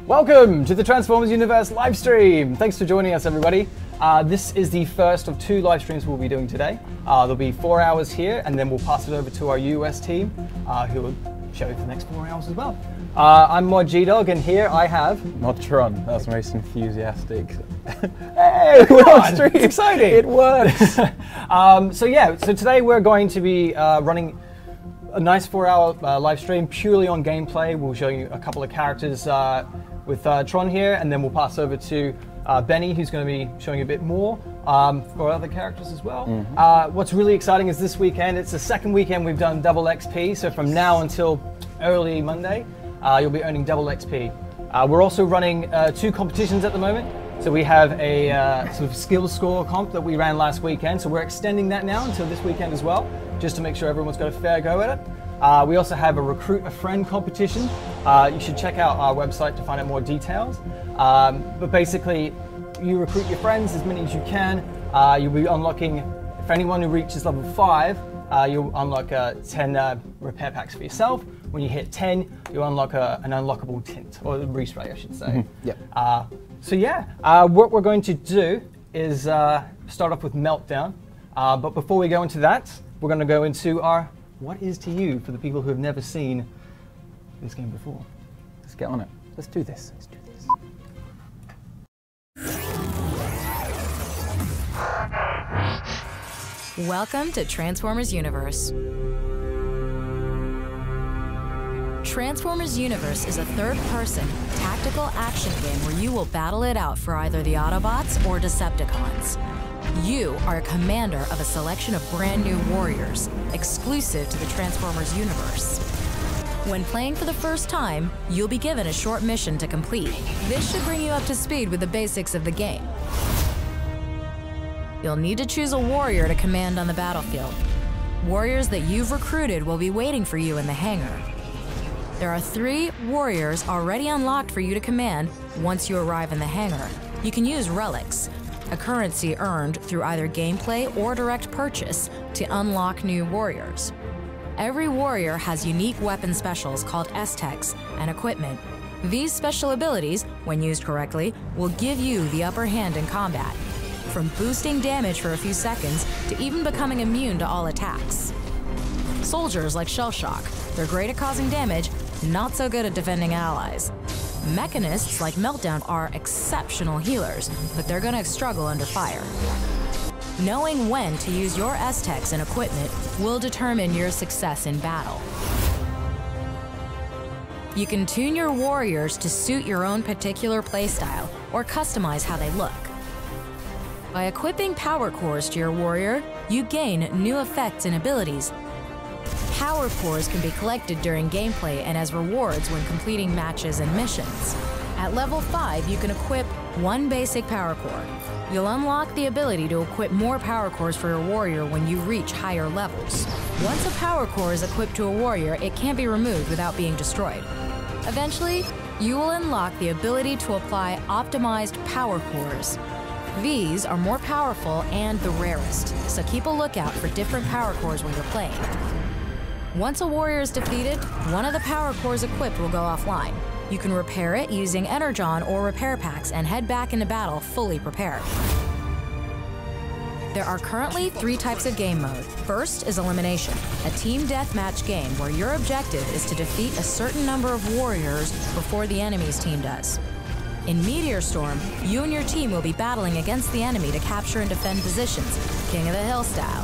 Welcome to the Transformers Universe live stream. Thanks for joining us, everybody. This is the first of 2 live streams we'll be doing today. There'll be 4 hours here, and then we'll pass it over to our US team, who will show you the next 4 hours as well. I'm Mod GDawg, and here I have Mod Tron. That's most enthusiastic. Hey, we're on stream. It's exciting. It works. So today we're going to be running a nice 4-hour live stream purely on gameplay. We'll show you a couple of characters with Tron here, and then we'll pass over to Benny, who's going to be showing a bit more for other characters as well. What's really exciting is this weekend, it's the second weekend we've done double XP, so from now until early Monday, you'll be earning double XP. We're also running 2 competitions at the moment. So we have a sort of skill score comp that we ran last weekend, so we're extending that now until this weekend as well, just to make sure everyone's got a fair go at it. We also have a recruit a friend competition. You should check out our website to find out more details. But basically, you recruit your friends, as many as you can. You'll be unlocking, for anyone who reaches level 5, you'll unlock 10 repair packs for yourself. When you hit 10, you'll unlock an unlockable tint, or respray, I should say. What we're going to do is start off with Meltdown. But before we go into that, we're going to go into our What Is To You for the people who have never seen this game before. Let's get on it. Let's do this. Let's do this. Welcome to Transformers Universe. Transformers Universe is a third-person, tactical action game where you will battle it out for either the Autobots or Decepticons. You are a commander of a selection of brand new warriors, exclusive to the Transformers Universe. When playing for the first time, you'll be given a short mission to complete. This should bring you up to speed with the basics of the game. You'll need to choose a warrior to command on the battlefield. Warriors that you've recruited will be waiting for you in the hangar. There are 3 warriors already unlocked for you to command once you arrive in the hangar. You can use relics, a currency earned through either gameplay or direct purchase, to unlock new warriors. Every warrior has unique weapon specials called S-Techs and equipment. These special abilities, when used correctly, will give you the upper hand in combat, from boosting damage for a few seconds to even becoming immune to all attacks. Soldiers like Shell Shock, they're great at causing damage, not so good at defending allies. Mechanists like Meltdown are exceptional healers, but they're gonna struggle under fire. Knowing when to use your S-Techs and equipment will determine your success in battle. You can tune your warriors to suit your own particular playstyle or customize how they look. By equipping power cores to your warrior, you gain new effects and abilities. Power cores can be collected during gameplay and as rewards when completing matches and missions. At level 5, you can equip 1 basic power core. You'll unlock the ability to equip more power cores for your warrior when you reach higher levels. Once a power core is equipped to a warrior, it can't be removed without being destroyed. Eventually, you will unlock the ability to apply optimized power cores. These are more powerful and the rarest, so keep a lookout for different power cores when you're playing. Once a warrior is defeated, one of the power cores equipped will go offline. You can repair it using ENERGON or repair packs and head back into battle fully prepared. There are currently 3 types of game mode. First is Elimination, a team deathmatch game where your objective is to defeat a certain number of warriors before the enemy's team does. In Meteor Storm, you and your team will be battling against the enemy to capture and defend positions, King of the Hill style.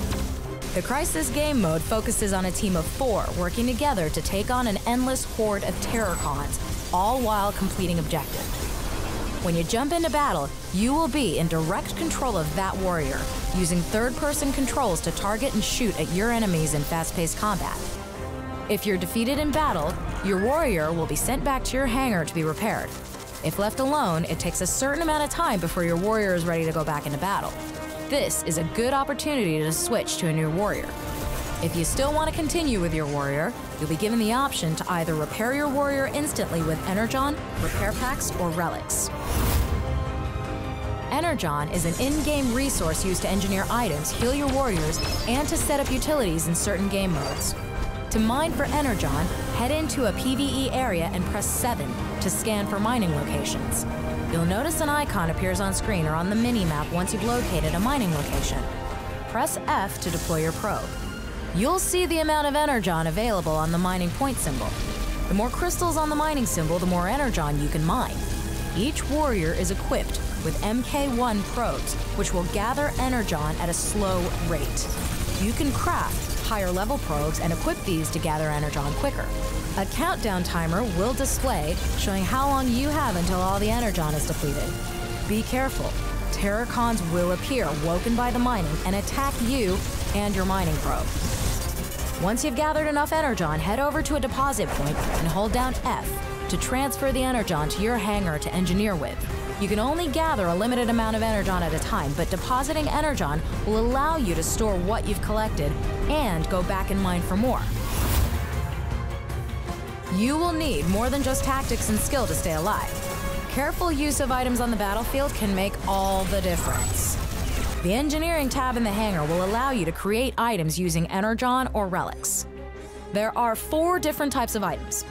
The Crisis game mode focuses on a team of 4 working together to take on an endless horde of Terrorcons, all while completing objectives. When you jump into battle, you will be in direct control of that warrior, using third-person controls to target and shoot at your enemies in fast-paced combat. If you're defeated in battle, your warrior will be sent back to your hangar to be repaired. If left alone, it takes a certain amount of time before your warrior is ready to go back into battle. This is a good opportunity to switch to a new warrior. If you still want to continue with your warrior, you'll be given the option to either repair your warrior instantly with ENERGON, repair packs, or relics. ENERGON is an in-game resource used to engineer items, heal your warriors, and to set up utilities in certain game modes. To mine for Energon, head into a PvE area and press 7 to scan for mining locations. You'll notice an icon appears on screen or on the mini-map once you've located a mining location. Press F to deploy your probe. You'll see the amount of Energon available on the mining point symbol. The more crystals on the mining symbol, the more Energon you can mine. Each warrior is equipped with MK1 probes, which will gather Energon at a slow rate. You can craft higher level probes and equip these to gather Energon quicker. A countdown timer will display, showing how long you have until all the Energon is depleted. Be careful. Terracons will appear, woken by the mining, and attack you and your mining probe. Once you've gathered enough Energon, head over to a deposit point and hold down F to transfer the Energon to your hangar to engineer with. You can only gather a limited amount of Energon at a time, but depositing Energon will allow you to store what you've collected and go back and mine for more. You will need more than just tactics and skill to stay alive. Careful use of items on the battlefield can make all the difference. The engineering tab in the hangar will allow you to create items using Energon or relics. There are 4 different types of items.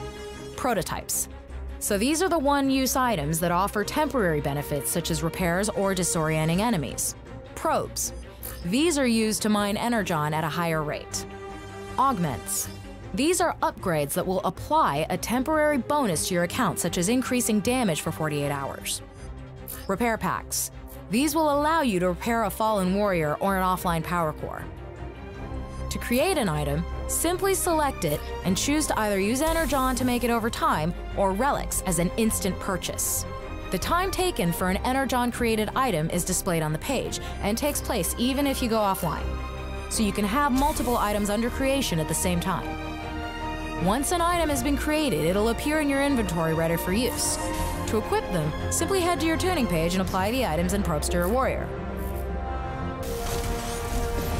Prototypes. So these are the one-use items that offer temporary benefits such as repairs or disorienting enemies. Probes. These are used to mine Energon at a higher rate. Augments. These are upgrades that will apply a temporary bonus to your account, such as increasing damage for 48 hours. Repair packs. These will allow you to repair a fallen warrior or an offline power core. To create an item, simply select it and choose to either use Energon to make it over time or relics as an instant purchase. The time taken for an Energon created item is displayed on the page and takes place even if you go offline. So you can have multiple items under creation at the same time. Once an item has been created, it'll appear in your inventory ready for use. To equip them, simply head to your tuning page and apply the items and probes to your warrior.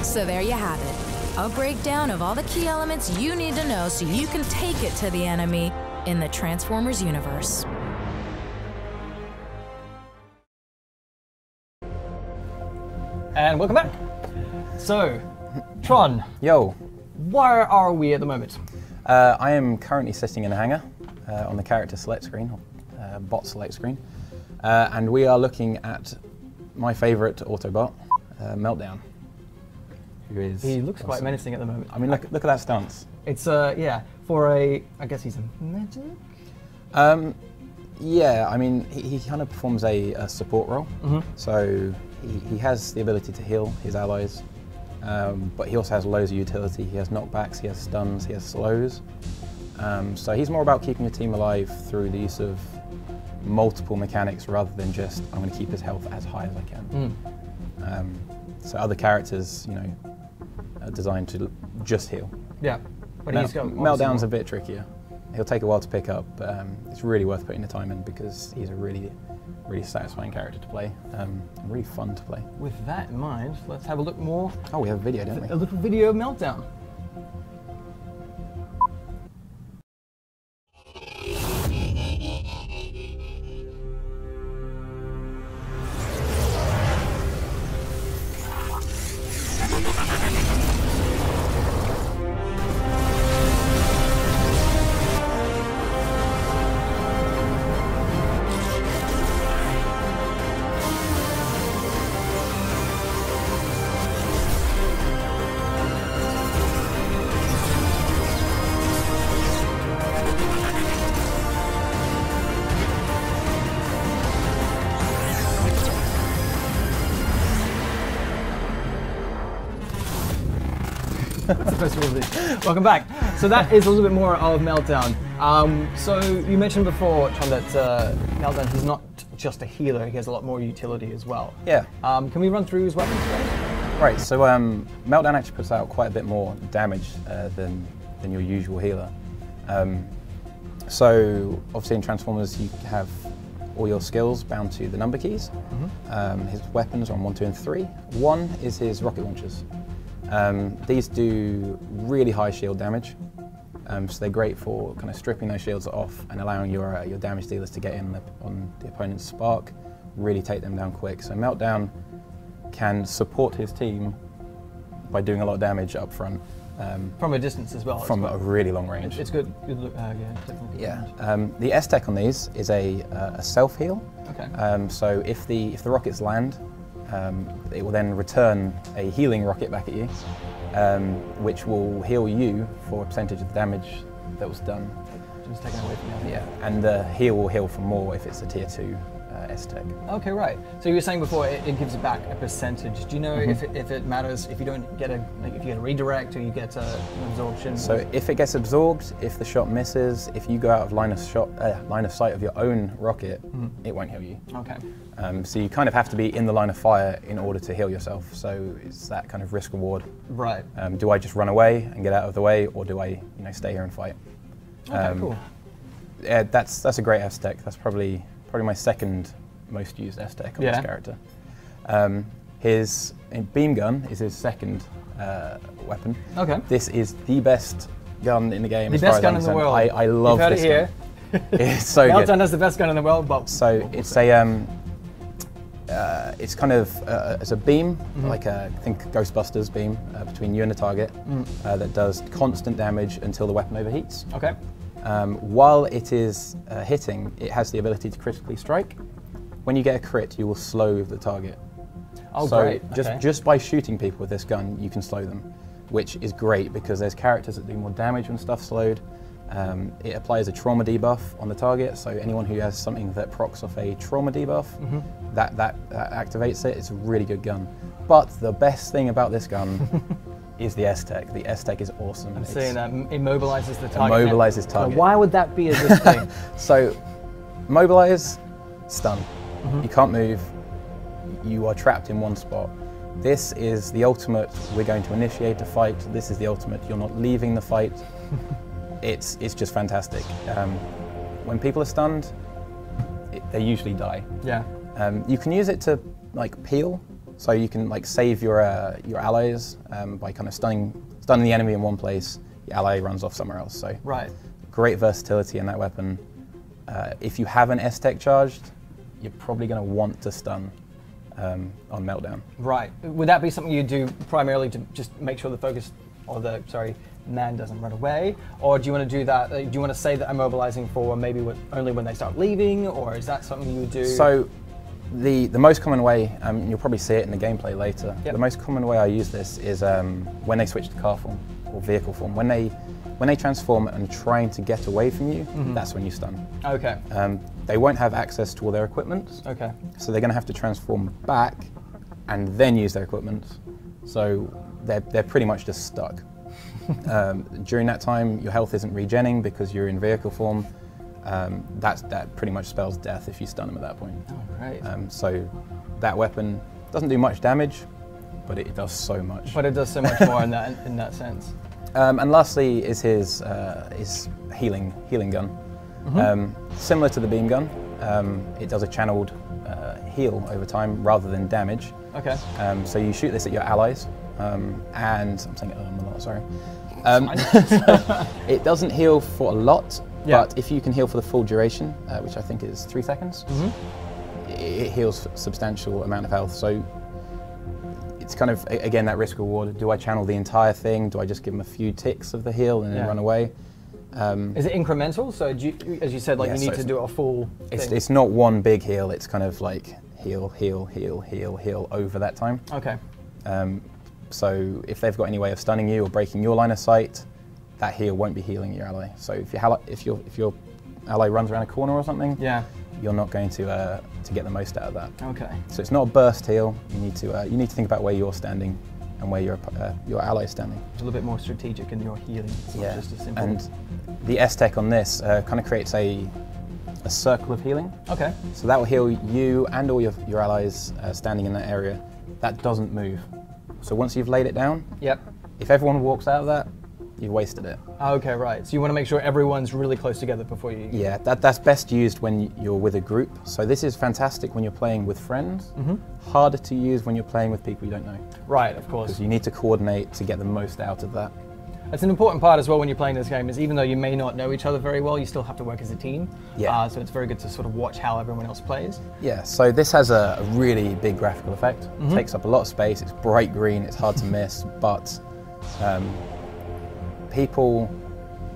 So there you have it, a breakdown of all the key elements you need to know so you can take it to the enemy in the Transformers universe. And welcome back. So, Tron, Yo, where are we at the moment? I am currently sitting in a hangar on the character select screen, or bot select screen, and we are looking at my favourite Autobot, Meltdown, who is... He looks awesome. quite menacing at the moment. I mean, look at that stance. It's, yeah, for a, I guess he's a medic? Yeah, I mean, he kind of performs a support role, so he has the ability to heal his allies, but he also has loads of utility. He has knockbacks, he has stuns, he has slows. So he's more about keeping your team alive through the use of multiple mechanics rather than just, I'm going to keep his health as high as I can. So other characters, you know, are designed to just heal. Yeah, but he's got... Meltdown's a bit trickier. He'll take a while to pick up, but it's really worth putting the time in because he's a really satisfying character to play, and really fun to play. With that in mind, let's have a look more. Oh, we have a video, don't we? A little video of Meltdown. That's the best one of these. Welcome back. So that is a little bit more of Meltdown. So you mentioned before, Tron, that Meltdown, he's not just a healer, he has a lot more utility as well. Yeah. Can we run through his weapons today? Right, so Meltdown actually puts out quite a bit more damage than your usual healer. So obviously in Transformers you have all your skills bound to the number keys. His weapons are on 1, 2, and 3. 1 is his rocket launchers. These do really high shield damage, so they're great for kind of stripping those shields off and allowing your damage dealers to get in on the opponent's spark, really take them down quick. So Meltdown can support his team by doing a lot of damage up front. From a distance as well. From a really long range. It's good. Yeah, definitely. Yeah. The S-Tech on these is a self-heal. Okay. So if the rockets land, it will then return a healing rocket back at you, which will heal you for a percentage of the damage that was done. Just taken away from you. Yeah, and the heal will heal for more if it's a tier 2 S-Tech. Okay, right. So you were saying before it gives back a percentage. Do you know if it matters if you don't get if you get a redirect or you get an absorption? So if it gets absorbed, if the shot misses, if you go out of line of sight of your own rocket, it won't heal you. Okay. So you kind of have to be in the line of fire in order to heal yourself. So it's that kind of risk reward. Right. Do I just run away and get out of the way, or do I stay here and fight? Okay, cool. Yeah, that's a great S-Tech. That's probably my second most used S-Tech on this character. His beam gun is his second weapon. Okay. This is the best gun in the game. The best gun in the world. I love this gun. You've heard it here. It's so good. Meltdown has the best gun in the world, but so it's a it's kind of it's a beam, like I think Ghostbusters beam between you and the target that does constant damage until the weapon overheats. Okay. While it is hitting, it has the ability to critically strike. When you get a crit, you will slow the target. Oh, so great. Just by shooting people with this gun, you can slow them, which is great because there's characters that do more damage when stuff's slowed. It applies a trauma debuff on the target, so anyone who has something that procs off a trauma debuff, that activates it. It's a really good gun. But the best thing about this gun is the S-Tech. The S-Tech is awesome. I'm saying that immobilizes the target. Immobilizes target. Why would that be a good thing? So, mobilize, stun. You can't move. You are trapped in one spot. This is the ultimate. We're going to initiate a fight. This is the ultimate. You're not leaving the fight. It's just fantastic. When people are stunned, they usually die. Yeah. You can use it to like peel. So you can like save your allies by kind of stunning the enemy in one place. The ally runs off somewhere else. So right. Great versatility in that weapon. If you have an S-Tech charged, you're probably going to want to stun on Meltdown. Right. Would that be something you do primarily to just make sure the focus or the man doesn't run away, or do you want to do that? Do you want to say that immobilizing for maybe only when they start leaving, or is that something you would do? So. The most common way, you'll probably see it in the gameplay later, the most common way I use this is when they switch to car form or vehicle form. When they transform and are trying to get away from you, that's when you stun. Okay. They won't have access to all their equipment, so they're going to have to transform back and then use their equipment. So they're pretty much just stuck. During that time, your health isn't regenning because you're in vehicle form. That pretty much spells death if you stun them at that point. Oh, great. So that weapon doesn't do much damage, but it does so much. But it does so much more in that sense. And lastly is his healing gun. Similar to the beam gun, it does a channeled heal over time rather than damage. Okay. So you shoot this at your allies, and I'm saying a lot, sorry. It doesn't heal for a lot. But if you can heal for the full duration, which I think is 3 seconds, it heals a substantial amount of health. So it's kind of, again, that risk reward. Do I channel the entire thing? Do I just give them a few ticks of the heal and then run away? Is it incremental? So as you said, like you need to do a full thing. It's not one big heal. It's kind of like heal, heal, heal, heal, heal over that time. Okay. So if they've got any way of stunning you or breaking your line of sight, that heal won't be healing your ally. So if your ally runs around a corner or something, you're not going to get the most out of that. Okay. So it's not a burst heal. You need to think about where you're standing and where your ally is standing. It's a little bit more strategic in your healing. It's not just a simple. And the S-Tech on this kind of creates a circle of healing. Okay. So that will heal you and all your allies standing in that area. That doesn't move. So once you've laid it down, if everyone walks out of that, you've wasted it. Okay, right. So you want to make sure everyone's really close together before you... Yeah, that's best used when you're with a group. So this is fantastic when you're playing with friends. Harder to use when you're playing with people you don't know. Right, of course. Because you need to coordinate to get the most out of that. It's an important part as well when you're playing this game, is even though you may not know each other very well, you still have to work as a team. Yeah. So it's very good to sort of watch how everyone else plays. Yeah, so this has a really big graphical effect. It takes up a lot of space, it's bright green, it's hard to miss, but people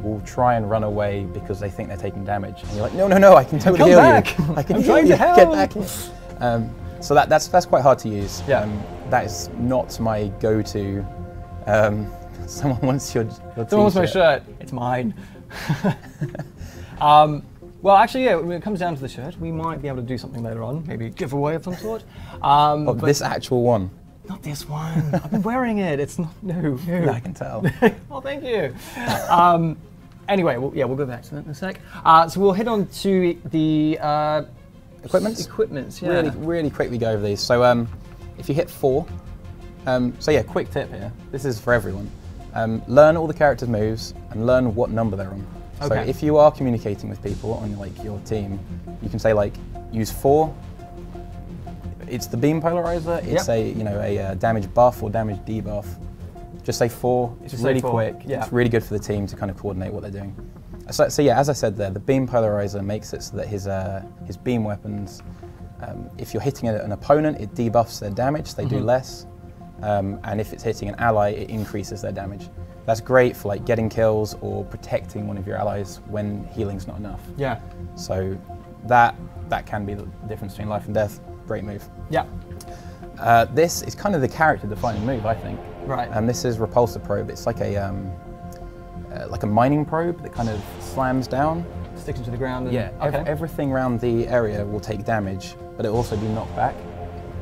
will try and run away because they think they're taking damage. And you're like, no, no, no, I can totally heal back. you. I can I'm heal trying you. to help. Get back here. So that's quite hard to use. Yeah. That is not my go-to. Someone wants your t-shirt. Someone wants my shirt. It's mine. Well, actually, yeah, when it comes down to the shirt, we might be able to do something later on, maybe a giveaway of some sort. But this actual one. Not this one. I've been wearing it. It's not new. I can tell. Well, thank you. Anyway, we'll go back to that in a sec. So we'll head on to the Equipments? Equipments, yeah. Really quickly go over these. So if you hit 4, so yeah, quick tip here. This is for everyone. Learn all the characters' moves and learn what number they're on. So Okay. if you are communicating with people on your team, you can say like use 4. It's the beam polarizer. It's a damage buff or damage debuff. Just say 4. It's Just say really 4, quick. yeah. It's really good for the team to kind of coordinate what they're doing. So yeah, as I said there, the beam polarizer makes it so that his beam weapons, if you're hitting an opponent, it debuffs their damage. They do less. And if it's hitting an ally, it increases their damage. That's great for like getting kills or protecting one of your allies when healing's not enough. Yeah. So that can be the difference between life and death. Great move. Yeah. This is kind of the character-defining move, I think. Right. This is repulsor probe. It's like a mining probe that kind of slams down. Sticks into the ground. And, Yeah. Okay. Everything around the area will take damage, but it'll also be knocked back.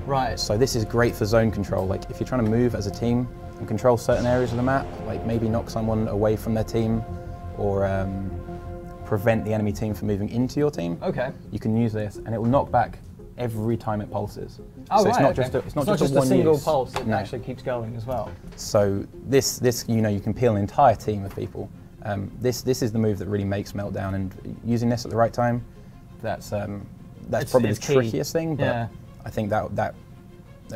Right. So this is great for zone control. Like if you're trying to move as a team and control certain areas of the map, like maybe knock someone away from their team, or prevent the enemy team from moving into your team. Okay. You can use this, and it will knock back every time it pulses. Oh, so right, it's not okay. just It's not just a one single use. pulse. It No. actually keeps going as well. So this you can peel an entire team of people. This is the move that really makes Meltdown, and using this at the right time, that's probably it's the key. trickiest thing. But Yeah. I think that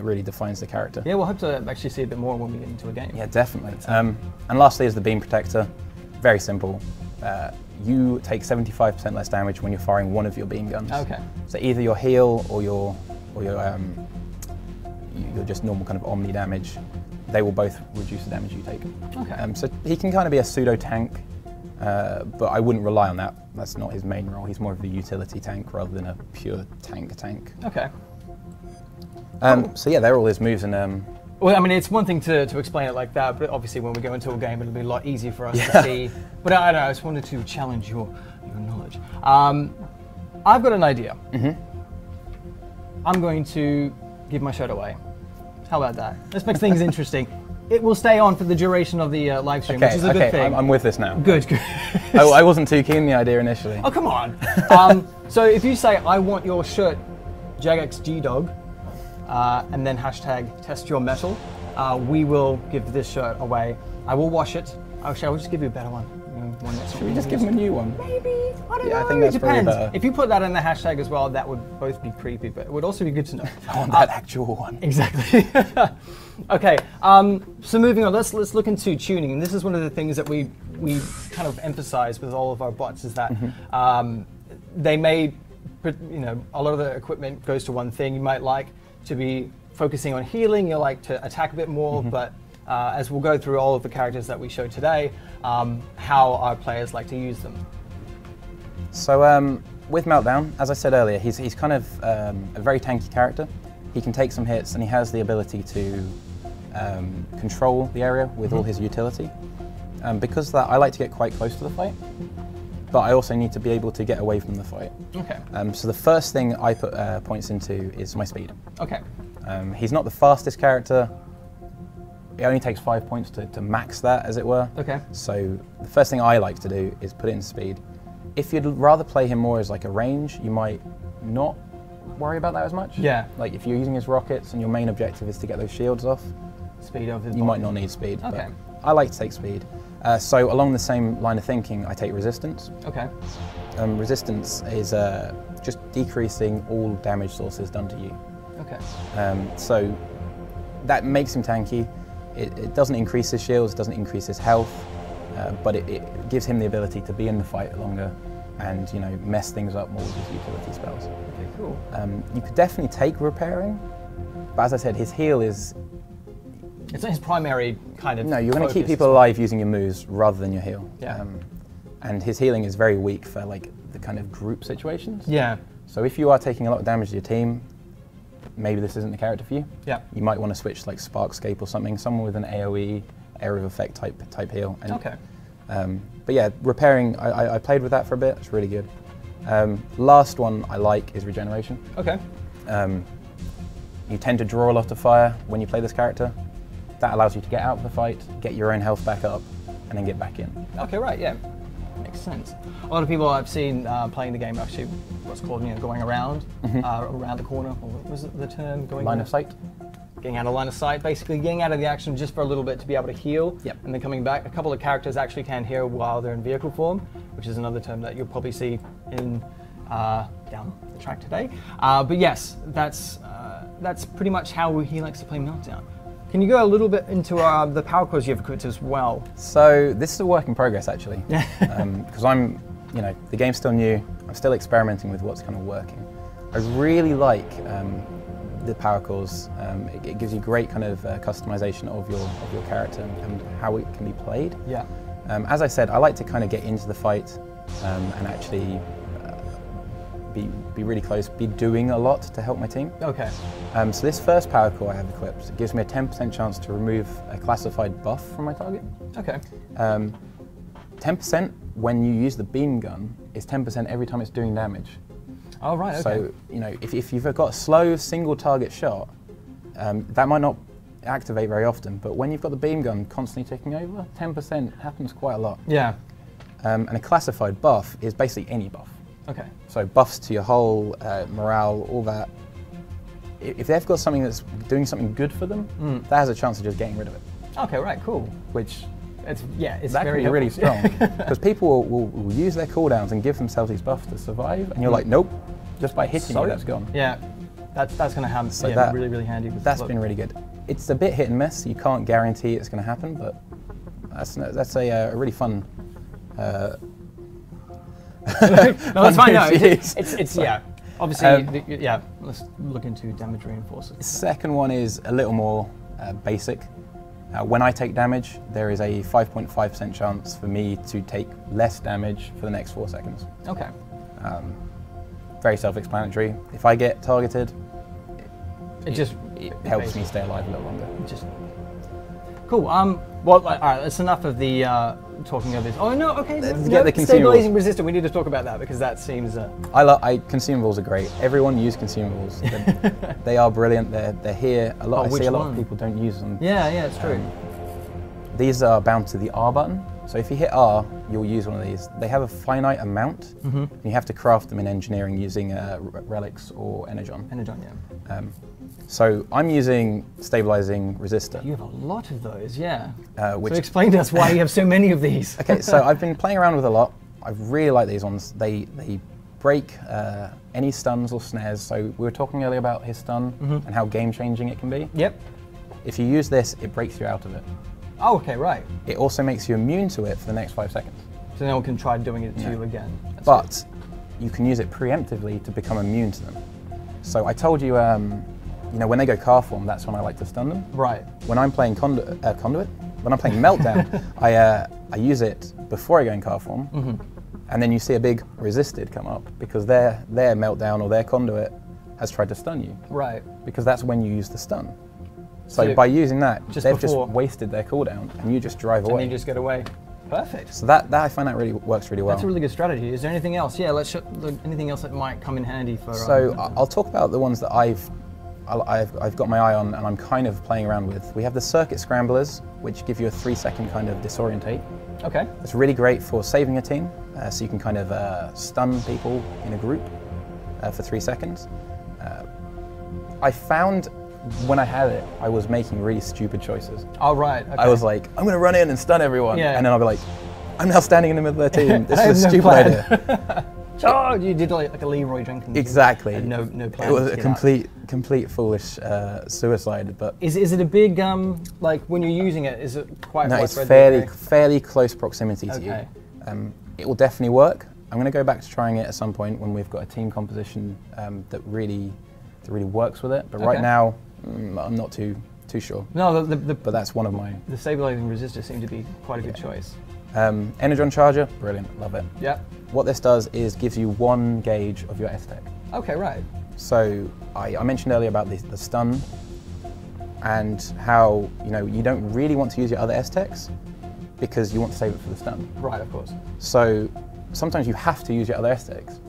really defines the character. Yeah, we'll hope to actually see a bit more when we get into a game. Yeah, definitely. And lastly is the beam protector. Very simple. You take 75% less damage when you're firing one of your beam guns. Okay. So either your heal or your just normal kind of omni damage, they will both reduce the damage you take. Okay. So he can kind of be a pseudo tank, but I wouldn't rely on that. That's not his main role. He's more of a utility tank rather than a pure tank. Okay. So yeah, they're all his moves, and Well, I mean, it's one thing to explain it like that, but obviously when we go into a game, it'll be a lot easier for us to see. But I don't know, I just wanted to challenge your knowledge. I've got an idea. I'm going to give my shirt away. How about that? This makes things interesting. It will stay on for the duration of the live stream, which is a good thing. I'm with this now. Good. I wasn't too keen on the idea initially. Oh, come on. So if you say, I want your shirt, Jagex GDawg, and then hashtag test your metal, we will give this shirt away. I will wash it. Actually, I will just give you a better one. One that's Should we just give him a new one? Maybe. I don't know. I think that's it probably depends. better. If you put that in the hashtag as well, that would both be creepy, but it would also be good to know. I want that actual one. Exactly. Okay. So moving on, let's look into tuning, and this is one of the things that we kind of emphasize with all of our bots is that they may, a lot of the equipment goes to one thing. You might like to be focusing on healing. You like to attack a bit more, but as we'll go through all of the characters that we show today, how our players like to use them. So with Meltdown, as I said earlier, he's kind of a very tanky character. He can take some hits, and he has the ability to control the area with all his utility. Because of that, I like to get quite close to the fight, but I also need to be able to get away from the fight. Okay. So the first thing I put points into is my speed. Okay. He's not the fastest character. It only takes 5 points to max that, as it were. Okay. So the first thing I like to do is put it in speed. If you'd rather play him more as like a range, you might not worry about that as much. Yeah. Like if you're using his rockets and your main objective is to get those shields off, Speed of his you might not need speed. Okay. But I like to take speed. So along the same line of thinking, I take resistance. Okay. Resistance is just decreasing all damage sources done to you. Okay. So that makes him tanky. It doesn't increase his shields, it doesn't increase his health, but it gives him the ability to be in the fight longer and, you know, mess things up more with his utility spells. Okay, cool. You could definitely take repairing, but as I said, his heal is... It's not his primary kind of... No, you're going to keep people alive using your moves rather than your heal. Yeah. And his healing is very weak for like the kind of group situations. Yeah. So if you are taking a lot of damage to your team, maybe this isn't the character for you. Yeah. You might want to switch to like Sparkscape or something, someone with an AoE, area of effect type heal. And, okay. But yeah, repairing, I played with that for a bit, it's really good. Last one I like is regeneration. Okay. You tend to draw a lot of fire when you play this character. That allows you to get out of the fight, get your own health back up, and then get back in. Okay, right, yeah. Makes sense. A lot of people I've seen playing the game actually, what's called, you know, going around, around the corner, or what was it the term? Going Line of sight? Getting out of line of sight, basically getting out of the action just for a little bit to be able to heal, and then coming back. A couple of characters actually can heal while they're in vehicle form, which is another term that you'll probably see in down the track today. But yes, that's pretty much how he likes to play Meltdown. Can you go a little bit into the power cores you've equipped as well? So this is a work in progress actually, because I'm, you know, the game's still new. I'm still experimenting with what's kind of working. I really like the power cores. It gives you great kind of customization of your character and how it can be played. Yeah. As I said, I like to kind of get into the fight and actually be really close, be doing a lot to help my team. Okay. So this first power core I have equipped gives me a 10% chance to remove a classified buff from my target. Okay. 10% when you use the beam gun is 10% every time it's doing damage. Oh, right, okay. So, you know, if you've got a slow single target shot, that might not activate very often, but when you've got the beam gun constantly ticking over, 10% happens quite a lot. Yeah. And a classified buff is basically any buff. Okay. So buffs to your whole morale, all that. If they've got something that's doing something good for them, that has a chance of just getting rid of it. Okay, right, cool. Which it's that very can be really strong because people will use their cooldowns and give themselves these buffs to survive, and you're like, nope, just by hitting you, that's gone. Yeah, that's going to happen. So yeah, really handy. That's been really good. It's a bit hit and miss. You can't guarantee it's going to happen, but that's a really fun. No, that's fine. No, it's yeah. Obviously, yeah. Let's look into damage reinforcers. The second one is a little more basic. When I take damage, there is a 5.5% chance for me to take less damage for the next 4 seconds. Okay. Very self-explanatory. If I get targeted, it helps me stay alive a little longer. Cool. Well, all right. That's enough of the talking of this. Oh no. Okay. Let's get the consumables. Stabilizing resistor. We need to talk about that because that seems. Consumables are great. Everyone use consumables. They are brilliant. They're here a lot. I see a lot of people don't use them. Yeah, it's true. These are bound to the R button. So if you hit R, you'll use one of these. They have a finite amount. And you have to craft them in engineering using relics or ENERGON. ENERGON, yeah. So I'm using stabilizing resistor. You have a lot of those, yeah. So explain to us why you have so many of these. Okay, so I've been playing around with a lot. I really like these ones. They break any stuns or snares. So we were talking earlier about his stun and how game-changing it can be. Yep. If you use this, it breaks you out of it. Oh, okay, right. It also makes you immune to it for the next 5 seconds. So no one can try doing it to you again. But you can use it preemptively to become immune to them. So I told you, you know, when they go car form, that's when I like to stun them. Right. When I'm playing Conduit, when I'm playing Meltdown, I use it before I go in car form, and then you see a big resisted come up because their Meltdown or their Conduit has tried to stun you. Right. Because that's when you use the stun. So by using that, they've just wasted their cooldown, and you just drive away. And you just get away. Perfect. So that I find that really works really well. That's a really good strategy. Is there anything else? Yeah, let's anything else that might come in handy for. So I'll talk about the ones that I've got my eye on and I'm kind of playing around with. We have the circuit scramblers, which give you a 3-second kind of disorientate. Okay. It's really great for saving a team, so you can kind of stun people in a group for 3 seconds. I found when I had it, I was making really stupid choices. Oh, right. Okay. I was like, I'm going to run in and stun everyone. Yeah. And then I'll be like, I'm now standing in the middle of their team. This is a stupid idea. charge! You did like a Leroy Jenkins. Exactly. And no plan. It was to a get complete foolish suicide. But Is it a big like when you're using it? Is it quite? no, it's widespread? fairly close proximity to Okay. you. It will definitely work. I'm going to go back to trying it at some point when we've got a team composition that really works with it. But right Okay. now, I'm not too sure. No, But that's one of my the stabilizing resistors seem to be quite a good choice. ENERGON charger. Brilliant, love it. Yeah. What this does is gives you 1 gauge of your S-Tech. Okay, right. So I mentioned earlier about the stun and how you don't really want to use your other S-Techs because you want to save it for the stun. Right, of course. So sometimes you have to use your other S-Techs.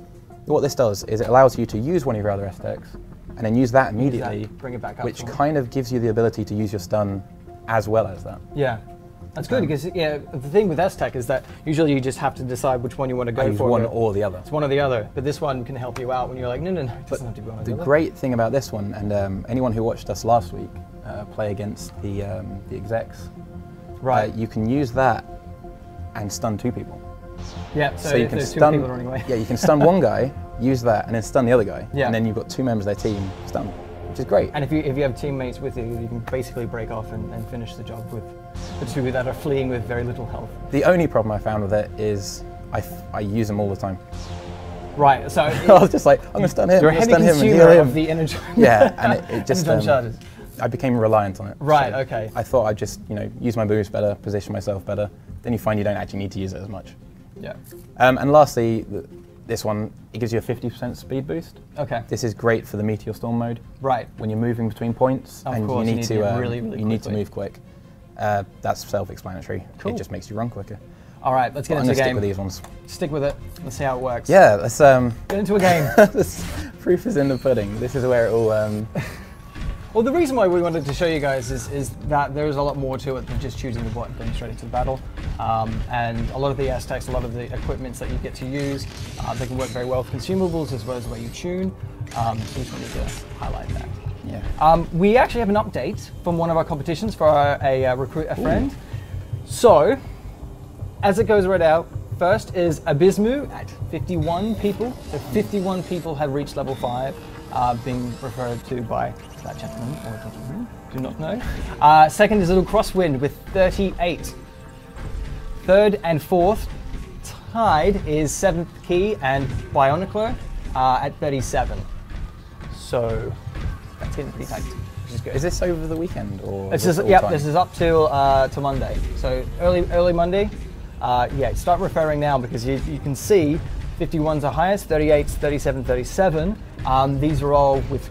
What this does is it allows you to use one of your other S-Techs and then use that immediately, bring it back up. which kind of gives you the ability to use your stun as well as that. Yeah. That's good because the thing with S-Tech is that usually you just have to decide which one you want to go Use for. one or the other. It's one or the other, but this one can help you out when you're like, no, it doesn't have to be one or the The other. great thing about this one, and anyone who watched us last week play against the execs, Right. you can use that and stun 2 people. Yeah, so you if can there's 2 stun. people running away. Yeah, you can stun one guy, use that, and then stun the other guy, Yeah. and then you've got 2 members of their team stunned, which is great. And if you have teammates with you, you can basically break off and finish the job with the 2 that are fleeing with very little health. The only problem I found with it is I use them all the time. Right, so I was just like, I'm gonna stun him, you're a I'm heavy gonna stun him, and consumer heal of him. the energy. Yeah, and it just Energon charges. I became reliant on it. Right, So okay. I thought I'd just use my boost better, position myself better. Then you find you don't actually need to use it as much. Yeah. And lastly, this one, it gives you a 50% speed boost. Okay. This is great for the Meteor Storm mode. Right. When you're moving between points Of and course, you need to really you need to quickly. move quick. That's self-explanatory. Cool. It just makes you run quicker. All right, let's get I'm into gonna the stick game. with these ones. Stick with it. Let's see how it works. Yeah, let's Get into a game. this proof is in the pudding. This is where it all Well, the reason why we wanted to show you guys is that there's a lot more to it than just choosing the bot and going straight into the battle. And a lot of the S-Techs, a lot of the equipments that you get to use, they can work very well with consumables as well as the way you tune. So we just wanted to highlight that. yeah. We actually have an update from one of our competitions for a recruit a friend. So, as it goes right out, first is Abysmu at 51 people. So 51 people have reached level 5, being referred to by that gentleman or gentleman, do not know. Second is Little Crosswind with 38. Third and fourth tied is 7th Key and Bionicler at 37. So that's getting pretty tight, which is good. Is this over the weekend or? This is is, it all yep, time? this is up till Monday. So early Monday. Yeah, start referring now because you can see 51's the highest, 38's 37, 37. These are all with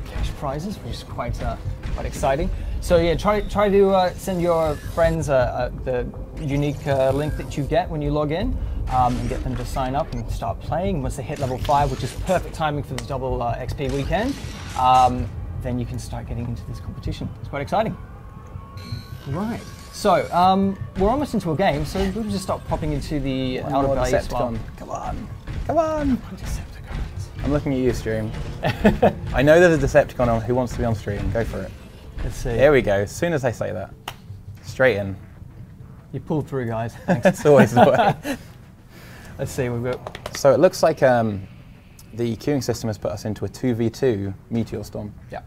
cash prizes, which is quite exciting. So yeah, try to send your friends the unique link that you get when you log in and get them to sign up and start playing. Once they hit level 5, which is perfect timing for the double XP weekend, then you can start getting into this competition. It's quite exciting. Right. So we're almost into a game, so we'll just start popping into the outer more base. Decepticon. Come on, come on. Decepticons. I'm looking at you, stream. I know there's a Decepticon on who wants to be on stream. Go for it. Let's see. Here we go. As soon as I say that, straight in. You pulled through, guys. It's always the way. Let's see. We've got. So it looks like the queuing system has put us into a 2v2 Meteor Storm. Yeah.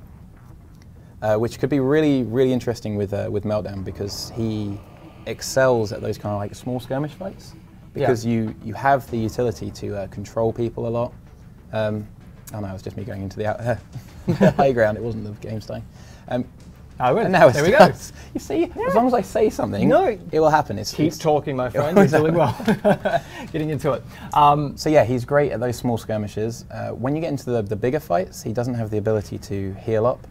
Which could be really interesting with Meltdown because he excels at those kind of like small skirmish fights because you have the utility to control people a lot. Oh no, it was just me going into the high ground. It wasn't the game style. And now there we go. You see, as long as I say something, it will happen. Keep talking, my friend. You're doing well. Getting into it. So yeah, he's great at those small skirmishes. When you get into the bigger fights, he doesn't have the ability to heal up.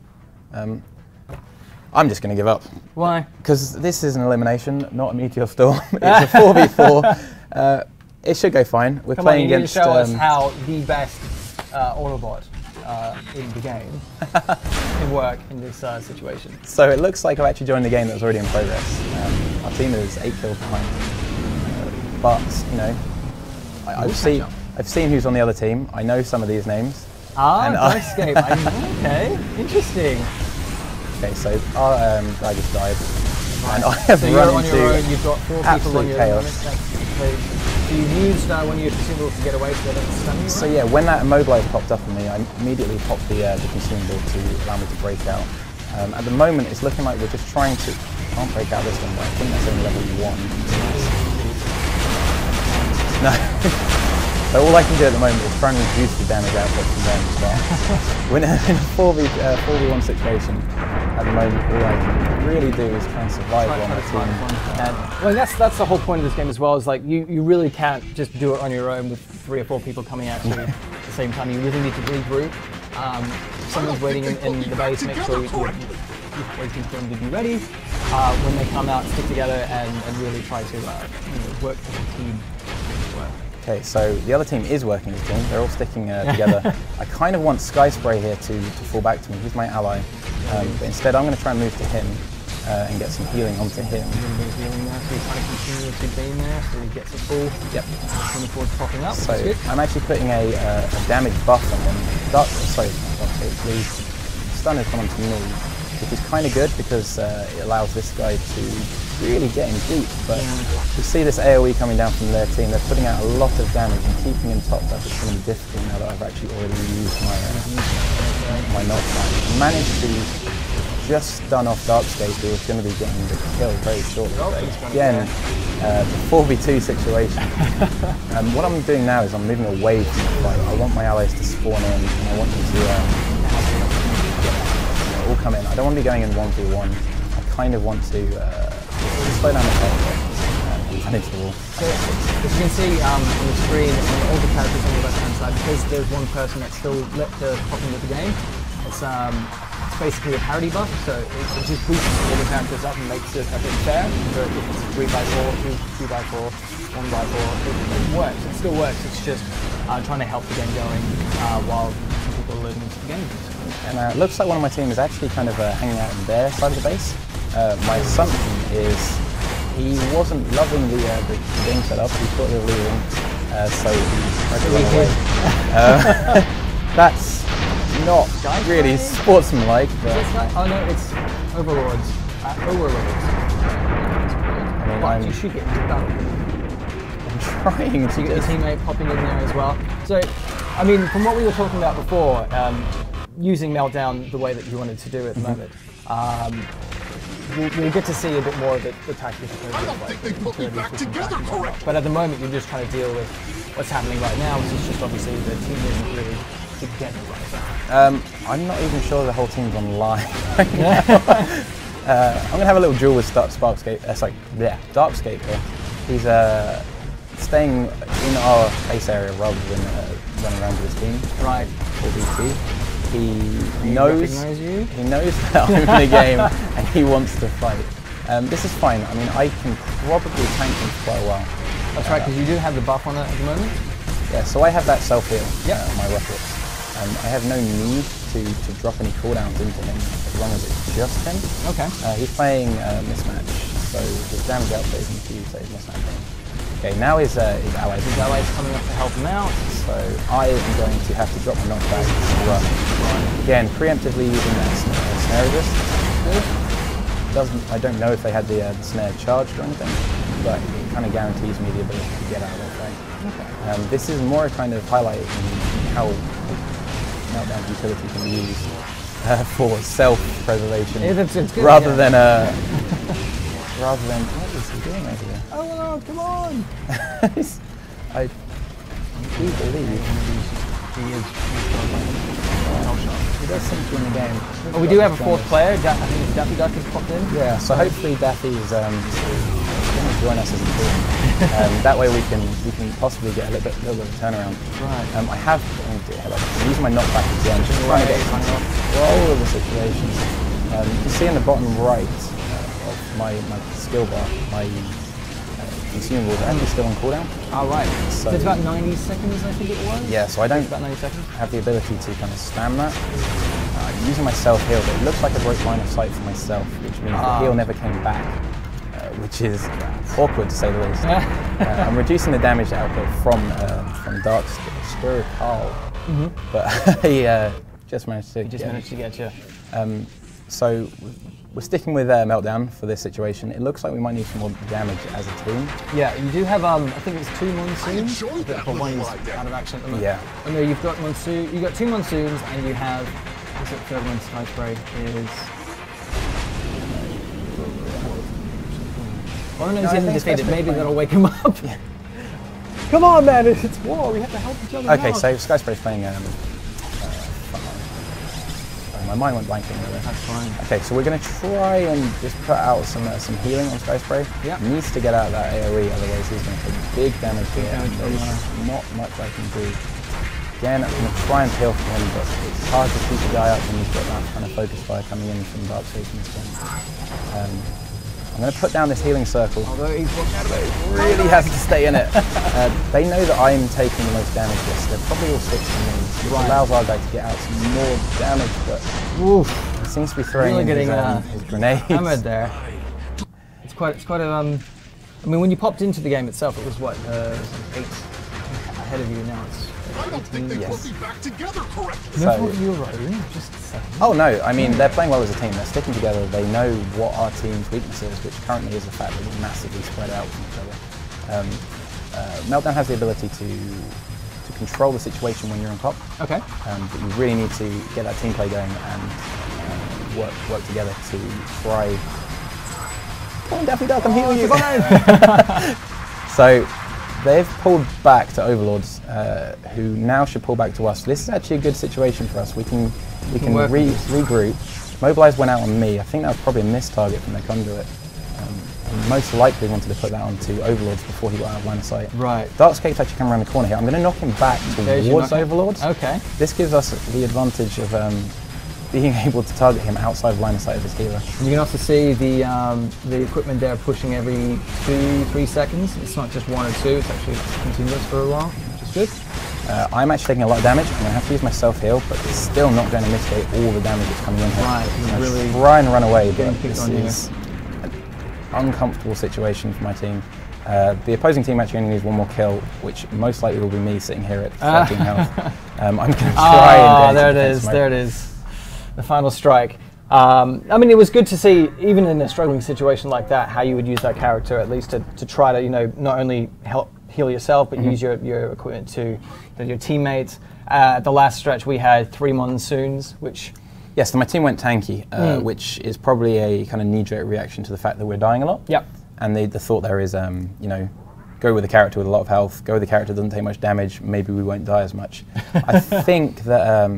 I'm just going to give up. Why? Because this is an elimination, not a Meteor Storm. It's a 4v4. It should go fine. We're Come on, playing you need against. to show us how the best Autobot in the game can work in this situation. So it looks like I've actually joined the game that was already in progress. Our team is 8 kills behind. But, you know, I've seen who's on the other team. I know some of these names. Dice Escape. Okay, interesting. Okay, so our guy just died. And I have So you're run on into your own, you've got 4 people on absolute your chaos. own. So you used one of your consumables to get away so they don't stun you? So yeah, when that immobilize popped up on me, I immediately popped the consumable to allow me to break out. At the moment, it's looking like we're just trying to... Can't break out this one, but I think that's only level 1. No. So all I can do at the moment is try and reduce the damage output from them as well. We're in a 4v1 situation at the moment. All I can really do is try and survive on my team. Well, that's the whole point of this game as well. Is like you really can't just do it on your own with 3 or 4 people coming at you at the same time. You really need to regroup. If someone's waiting in the base, make sure you're waiting for them to be ready. When they come out, stick together and really try to work as a team. Okay, so the other team is working as a team. They're all sticking together. I kind of want Sky Spray here to fall back to me. He's my ally. But instead, I'm going to try and move to him and get some healing onto him. A little bit of healing there, so you're trying to continue to gain there, so he gets a full. Yep. Looking forward to popping up. So I'm actually putting a damage buff on him. The stun has come onto me, which is kind of good because it allows this guy to really get him deep. But you see this AoE coming down from their team. They're putting out a lot of damage, and keeping him topped up is going to be difficult now that I've actually already used my knockback. I managed to just stun off Darkscape, who was going to be getting the kill very shortly. Again, the 4v2 situation. What I'm doing now is I'm moving away from the fight. I want my allies to spawn in, and I want them to all come in. I don't want to be going in 1v1. I kind of want to slow down the fight a bit and into the wall. So, as you can see on the screen, on all the characters on the left-hand side, because there's one person that's still left to pop into the game, it's basically a parity buff, so it just boosts all the characters up and makes it a bit fair. So if it's 3x4, 2x4, 1x4, it works. It still works. It's just trying to help the game going while people are learning into the game. And it looks like one of my team is actually kind of hanging out in their side of the base. My assumption is he wasn't loving the game setup. He thought they were leaving, so he tried to run away. That's not really sportsmanlike, but... Oh no, it's Overlords. Overlords. I mean, you should get into battle. I'm trying to get your teammate popping in there as well. So, I mean, from what we were talking about before, using Meltdown the way that you wanted to do at the moment, we'll get to see a bit more of the tactics. But at the moment, you're just trying to deal with what's happening right now, which is just obviously the team isn't really together right now. I'm not even sure the whole team's online right now. I'm going to have a little duel with Darkscape here. He's staying in our base area rather than running around with his team. Right. He knows that I'm in the game and he wants to fight. This is fine. I mean, I can probably tank him for quite a while. That's right, because you do have the buff on it at the moment. Yeah, so I have that self-heal on my rockets. I have no need to drop any cooldowns into him as long as it's just him. Okay. He's playing mismatch, so his damage output isn't huge, so he's mismatch. Okay, now his allies. His allies coming up to help him out. So I am going to have to drop my knockback and run. Again, preemptively using that snare resist. I don't know if they had the snare charged or anything, but it kind of guarantees me the ability to get out of that fight. Okay. This is more kind of highlighting how Meltdown utility can be used for self-preservation rather than what is he doing over there? Oh no, come on! I do believe he does seem to be in the game. Oh, we do have a fourth player. I think it's Daffy Duck has popped in. Yeah, so hopefully Daffy is going to join us as a team. That way we can possibly get a little bit of a turnaround. Right. I'm using my knockback again, just trying to get control of the situation. You can see in the bottom right of my skill bar, my consumables are actually still on cooldown. Oh, right. So it's about 90 seconds, I think it was? Yeah, so I don't about 90 seconds. have the ability to kind of spam that. Using my self-heal, but it looks like a great line of sight for myself, which means the heal never came back, which is awkward to say the least. I'm reducing the damage output from Darkscape, but he just managed to get you. So we're sticking with Meltdown for this situation. It looks like we might need some more damage as a team. Yeah, you do have, I think it's 2 monsoons, but one is out of action at the moment. Yeah. Oh no, you've got 2 monsoons, and you have, what's it, third one, Sky Spray is... Oh no, he's getting defeated, maybe that'll wake him up. Yeah. Come on man, it's war, we have to help each other Okay, out. so Sky Spray's playing, my mind went blank in there. That's fine. Okay, so we're going to try and just put out some healing on Sky Spray. Yeah. He needs to get out of that AoE, otherwise he's going to take big damage here. There's not much I can do. Again, I'm going to try and heal for him, but it's hard to keep the guy up when he's got that kind of focus fire coming in from Dark Satan's game. I'm going to put down this healing circle. Although he's walking out of it. Really has to stay in it. They know that I'm taking the most damage here, so they're probably all switching me. It allows our guy to get out some more damage, but he seems to be throwing his grenades. Hammered there. It's quite a, I mean, when you popped into the game itself, it was what, 8 ahead of you, now it's 18. Yes. Never your own, just saying. Oh no, I mean, they're playing well as a team, they're sticking together, they know what our team's weakness is, which currently is the fact that we're massively spread out from each other. Meltdown has the ability to control the situation when you're on top. Okay. But you really need to get that team play going and work together to try. Come on, Daffy Duck, I'm healing you. So they've pulled back to Overlords, who now should pull back to us. This is actually a good situation for us. We can regroup. Mobilize went out on me. I think that was probably a missed target from their conduit. Most likely wanted to put that onto Overlords before he got out of line of sight. Right. Darkscape's actually come around the corner here. I'm going to knock him back towards Overlords. Okay. This gives us the advantage of being able to target him outside of line of sight of his healer. You can also see the equipment there pushing every 2-3 seconds. It's not just 1 or 2, it's actually continuous for a while, which is good. I'm actually taking a lot of damage. I'm going to have to use my self-heal, but it's still not going to mitigate all the damage that's coming in here. Right, I'm really try and run away, but this is an uncomfortable situation for my team. The opposing team actually only needs 1 more kill, which most likely will be me sitting here at 13 health. I'm going to try and there it is, there it is. The final strike. I mean, it was good to see, even in a struggling situation like that, how you would use that character at least to try to, you know, not only help heal yourself, but use your equipment to your teammates. The last stretch we had 3 monsoons, which... Yes, so my team went tanky, which is probably a kind of knee-jerk reaction to the fact that we're dying a lot. Yep. And the thought there is, you know, go with a character with a lot of health, go with a character that doesn't take much damage, maybe we won't die as much. I think that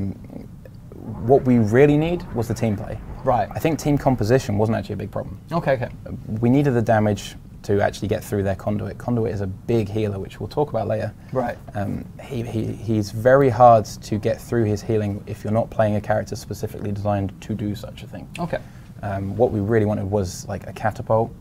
what we really need was the team play. Right. I think team composition wasn't actually a big problem. Okay. We needed the damage to actually get through their conduit. Conduit is a big healer, which we'll talk about later. Right. He's very hard to get through his healing if you're not playing a character specifically designed to do such a thing. Okay. What we really wanted was like a catapult,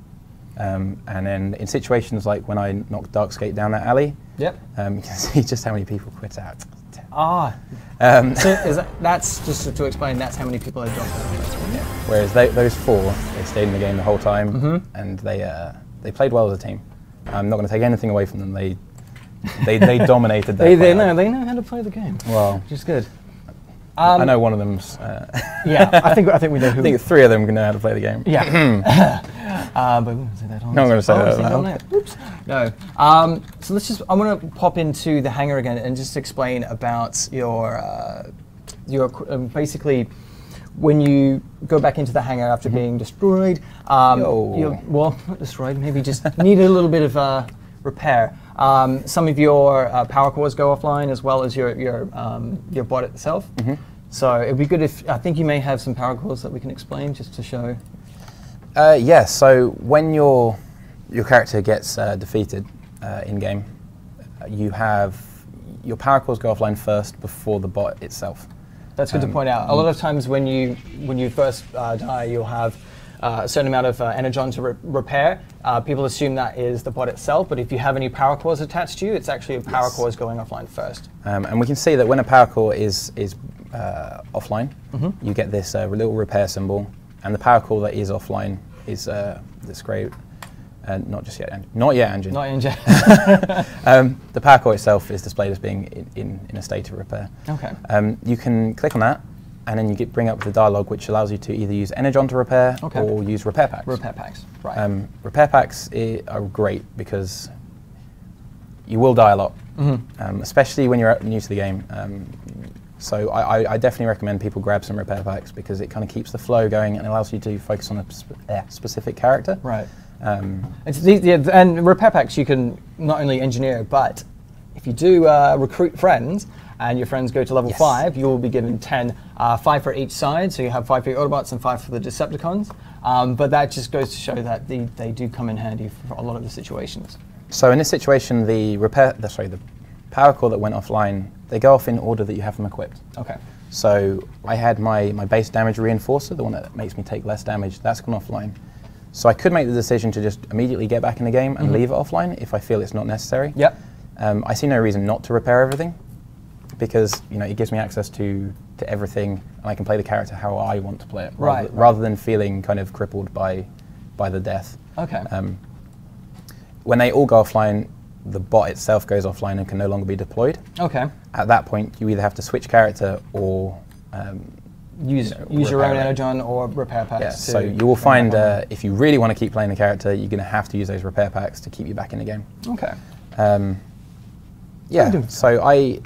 and then in situations like when I knocked Darkscape down that alley, you can see just how many people quit out. So that's just to explain, that's how many people have dropped out. Yeah. Whereas those 4, they stayed in the game the whole time, and they played well as a team. I'm not going to take anything away from them. They dominated that. They know how to play the game. Well, which is good. I know one of them's. Yeah, I think we know who. I think 3 of them know how to play the game. Yeah. But we won't say that on. No, I'm going to say that. Oops. No. So let's just. I'm going to pop into the hangar again and just explain about your basically when you go back into the hangar after being destroyed. Well, not destroyed. Maybe just needed a little bit of repair. Some of your power cores go offline, as well as your bot itself. So it'd be good if, I think you may have some power cores that we can explain just to show. Yes, so when your character gets defeated in game, you have your power cores go offline first before the bot itself. That's good to point out. A lot of times when you first die, you'll have a certain amount of ENERGON to repair. People assume that is the bot itself, but if you have any power cores attached to you, it's actually a power cores going offline first. And we can see that when a power core is offline, you get this little repair symbol, and the power core that is offline is this grey, not just yet, not yet engine. Not engine. The power core itself is displayed as being in a state of repair. Okay. You can click on that, and then you bring up the dialogue, which allows you to either use ENERGON to repair or use repair packs. Repair packs, right. Repair packs are great because you will die a lot, especially when you're new to the game. So I definitely recommend people grab some repair packs because it kind of keeps the flow going and allows you to focus on a specific character. Right. And repair packs you can not only engineer, but if you do recruit friends, and your friends go to level 5, you will be given 10, 5 for each side, so you have 5 for your Autobots and 5 for the Decepticons. But that just goes to show that they do come in handy for a lot of the situations. So in this situation, the power core that went offline, they go off in order that you have them equipped. Okay. So I had my base damage reinforcer, the one that makes me take less damage, that's gone offline. So I could make the decision to just immediately get back in the game and leave it offline if I feel it's not necessary. Yep. I see no reason not to repair everything, because it gives me access to everything, and I can play the character how I want to play it, rather than feeling kind of crippled by the death. Okay. When they all go offline, the bot itself goes offline and can no longer be deployed. Okay. At that point, you either have to switch character or use your own ENERGON or repair packs. Yeah, so you will find if you really want to keep playing the character, you're going to have to use those repair packs to keep you back in the game. Okay. Yeah, so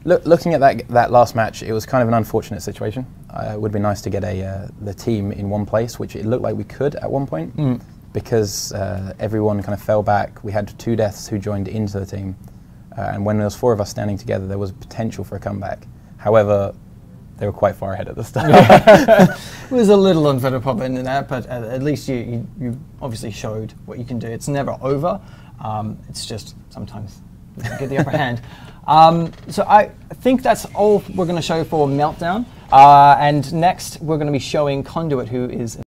looking at that last match, it was kind of an unfortunate situation. It would be nice to get the team in one place, which it looked like we could at one point, because everyone kind of fell back. We had 2 deaths who joined into the team, and when there was 4 of us standing together, there was potential for a comeback. However, they were quite far ahead at the start. It was a little unfair to pop into that, but at least you obviously showed what you can do. It's never over. It's just sometimes you get the upper hand. So I think that's all we're going to show for Meltdown. And next, we're going to be showing Conduit, who is